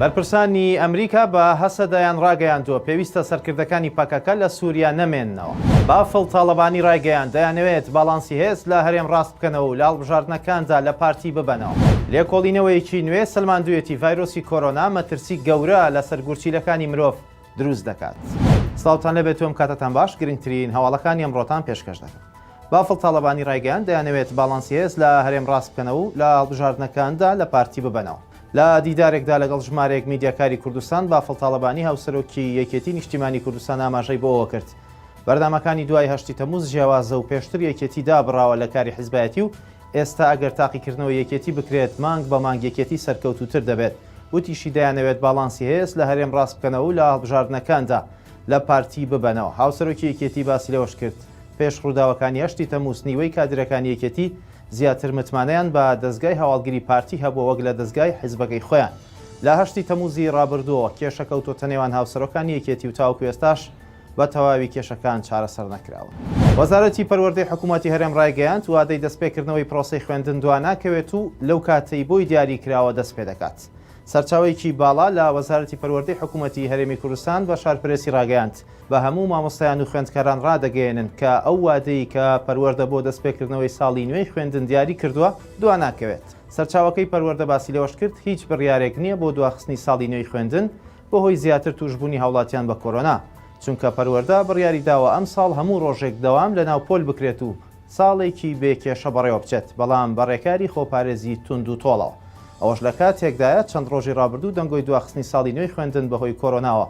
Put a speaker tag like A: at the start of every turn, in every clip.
A: بەرپرسانی ئەمریکا بە هەسەدایان ڕاگەیاندووە پێویستە سەرکردەکانی پەکەکە لە سووریا نەمێننەوە. بافڵ تاڵەبانی ڕایگەیان دەیانەوێت باڵانسی هێز لە هەرێم ڕاست بکەنەوە و لە هەڵبژاردنەکاندا لە پارتی ببەنەوە. لێکۆڵینەوەیەکی نوێ سەلماندوویەتی ڤایرۆسی کۆرۆنا مەترسی گەورە لە سەرگورچیلەکانی مرۆڤ دروست دەکات. سڵاوتان لەبێت تۆم کاتتان باش، گرنگترین هەواڵەکانی ئەمڕۆتان پێشکەش دەکەم. بافڵ تاڵەبانی ڕایگەیان دەیانەوێت باڵانسی هێز لە هەرێم ڕاست بکەنەوە و لە هەڵبژاردنەکاندا لە پارتی ببەنەوە. لە دیدارێکدا لەگەڵ ژمارەیەک میدیاکاری کوردستان بافڵ تاڵەبانی هاوسەرۆکی یەکێتی نیشتیمانی کوردستان ئاماژەی بۆەوە کرد. بەردەمەکانی دوای 8 تەمووز جیاوازە و پێشتر یەکێتی دابڕاوە لە کاری حیزبایەتی و ئێستا ئەگەر تاقیکردنەوە یەکێتی بکرێت مانگ بە مانگ یەکێتی سەرکەوتوتر دەبێت. وتیشی دەیانەوێت باڵانسی هێز لە هەرێم ڕاست بکەنەوە و لە هەڵبژاردنەکاندا لە پارتی ببەنەوە. هاوسەرۆکی یەکێتی باسی لەوەش کرد پێش ڕووداوەکانی 8 تەمووز نیوەی کادرەکانی یەکێتی زیاتر متمانەیان بە دەستگای هەواڵگیری پارتی هەبووە وەک لە دەستگای حیزبەکەی خۆیان. لە 8 تەمووزی ڕابردووە کێشەکەوتۆتە نێوان هاوسەرۆکانی یەکێتی و تاوەکو ئێستاش بە تەواوی کێشەکان چارەسەر نەکراوە. وەزارەتی پەروەردەی حکوومەتی هەرێم ڕایگەیاند وادەی دەستپێکردنەوەی پرۆسەی خوێندن دواناکەوێت و لەو کاتەی بۆی دیاری کراوە دەست پێ دەکات. سەرچاوەیەکی باڵا لە وەزارەتی پەروەردەی حکوومەتی هەرێمی کوردستان بە شارپرێسی ڕاگەیاند بە هەموو مامۆستایان و خوێندکاران ڕادەگەێنن کە ئەو وادەی کە پەروەردە بۆ دەستپێکردنەوەی ساڵی نوێی خوێندن دیاری کردووە دواناکەوێت. سەرچاوەکەی پەروەردە باسی لەوەش کرد هیچ بڕیارێک نییە بۆ دواخستنی ساڵی نوێی خوێندن بەهۆی زیاتر توشبوونی هاوڵاتیان بە کۆرۆنا، چونکە پەروەردە بڕیاری داوە ئەم ساڵ هەموو ڕۆژێک دەوام لە ناو پۆل بکرێت و ساڵێکی بێکێشە بەڕێوە بچێت، بەڵام بەڕێکاری خۆپارێزی تونند و تۆڵەوە. ئەوەش لە کاتێکدایە چەند ڕۆژی ڕابردوو دەنگۆی دواخستنی ساڵی نوێی خوێندن بەهۆی کۆرۆناوە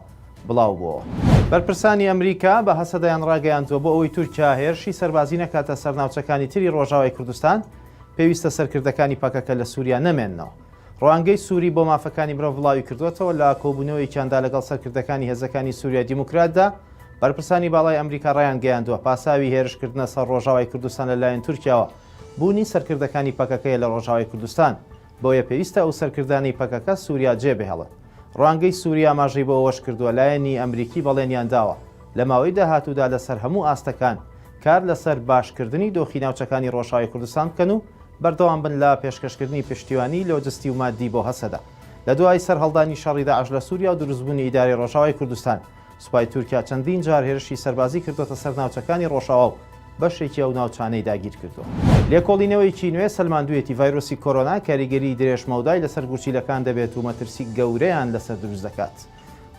A: بڵاو بووە. بەرپرسانی ئەمریکا بە هەسەدایان ڕاگەیاندووە بۆ ئەوەی تورکیا هێرشی سەربازی نەکاتە سەرناوچەکانی تری ڕۆژاوای کوردستان پێویستە سەرکردەکانی پاکەکە لە سووریا نەمێننەوە. ڕوانگەی سووری بۆ مافەکانی مرۆڤ وڵاوی کردوێتەوە لە کۆبوونەوەیکیاندا لەگەڵ سەرکردەکانی هێزەکانی سووریا دیموکراتدا. بەرپرسانی باڵای ئەمریکا ڕایان گەیاندووە پاساوی هێرشکردنە سەر ڕۆژاوای کوردستان لەلایەن تورکیاوە بوونی سەرکردەکانی پاکەکەیە لە ڕۆژاوای کوردستان، بۆیە پێویستە ئەو سەرکردانی پەکەکە سووریا جێبهێڵێت. ڕوانگەی سووریا ئاماژەی بۆ ئەوەش کردووە لایەنی ئەمریکی بەڵێنیان داوە لە ماوەی داهاتوودا لەسەر هەموو ئاستەکان کار لەسەر باشکردنی دۆخی ناوچەکانی ڕۆژاوای کوردستان بکەن و بەردەوام بن لە پێشکەشکردنی پشتیوانی لۆجستی و مادی بۆ هەسەدا. لە دوای سەرهەڵدانی شەڕی داعش لە سووریا و دروستبوونی ئیداری ڕۆژاوای کوردستان سوپای تورکیا چەندین جار هێرشی سەربازی کردوتە سەر ناوچەکانی ڕۆژاوا و بەشێکی ئەو ناوچانەی داگیر کردووە. لێکۆڵینەوەیەکی نوێ سەلماندوویەتی ڤایرۆسی کۆرۆنا کاریگەری درێژمەودای لەسەر گورچیلەکان دەبێت و مەترسی گەورەیان لەسەر دروست دەکات.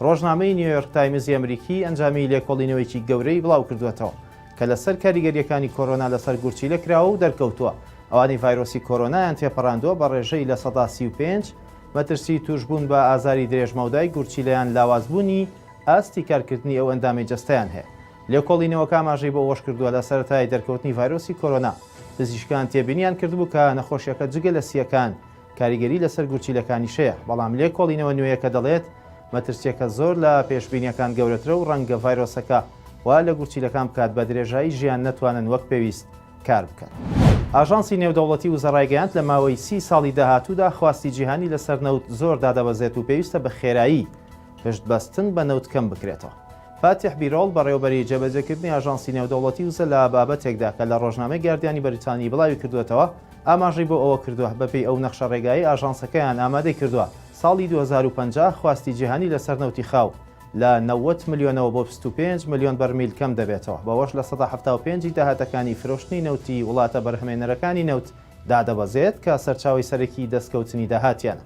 A: ڕۆژنامەی نیویۆرک تایمزی ئەمریکی ئەنجامی لێکۆڵینەوەیەکی گەورەی بڵاو کردوێتەوە کە لەسەر کاریگەریەکانی کۆرۆنا لەسەر گورچیلە کراوە و دەرکەوتووە. ئەوانەی ڤایرۆسی کۆرۆنایان تێپەڕاندووە بە ڕێژەی لە 35 مەترسی توشبوون بە ئازاری درێژمەودای گورچیلەیان لاوازبوونی ئاستی کارکردنی ئەو ئەندامی جەستەیان هەیە. لێکۆڵینەوەکە ئاماژەی بۆ ئەوەش کردووە لە سەرەتای دەرکەوتنی ڤایرۆسی کۆرۆنا پزیشکان تێبینیان کردبوو کە نەخۆشیەکە جگە لە سیەکان کاریگەری لەسەر گورچیلەکانی شەیە، بەڵام لێکۆڵینەوە نوێیەکە دەڵێت مەترسیەکە زۆر لە پێشبینیەکان گەورەترە و ڕەنگە ڤایرۆسەکە وا لە گورچیلەکان بکات بە درێژایی ژیان نەتوانن وەک پێویست کار بکەن. ئاژانسی نێودەوڵەتی وزەڕایگەیاند لە ماوەی 30 ساڵی داهاتوودا خواستی جیهانی لەسەر نەوت زۆر دادەبەزێت و پێویستە بە خێرایی پشتبەستن بە نەوت کەم بکرێتەوە. فاتح بیرۆڵ بەڕێوەبەری جێبەجێکردنی ئاژانسی نێودەوڵەتی وزە لە بابەتێکدا کە لە ڕۆژنامەی گاردیانی بەریتانی بڵاوی کردوێتەوە ئاماژەی بۆ ئەوە کردووە بەپێی ئەو نەخشە ڕێگایی ئاژانسەکەیان ئامادەی کردووە ساڵی 2050 خواستی جیهانی لەسەر نەوتی خاو لە 90 ملیۆنەوە بۆ 25 ملیۆن بەرمیل کەم دەبێتەوە، بەوەش لە 175 داهاتەکانی فرۆشتنی نەوتی وڵاتە بەرهەمێنەرەکانی نەوت دادەبەزێت کە سەرچاوی سەرەکی دەستکەوتنی داهاتیانە.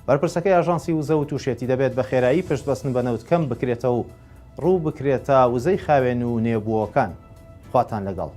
A: بەرپرسەکەی ئاژانسی وزە و تووشێتی دەبێت بە خێرایی پشتبەستن بە نەوت کەم بکرێتەوە و ڕوو بکرێتە وزەی خاوێن و نێبووەکان. خواتان لەگەڵ.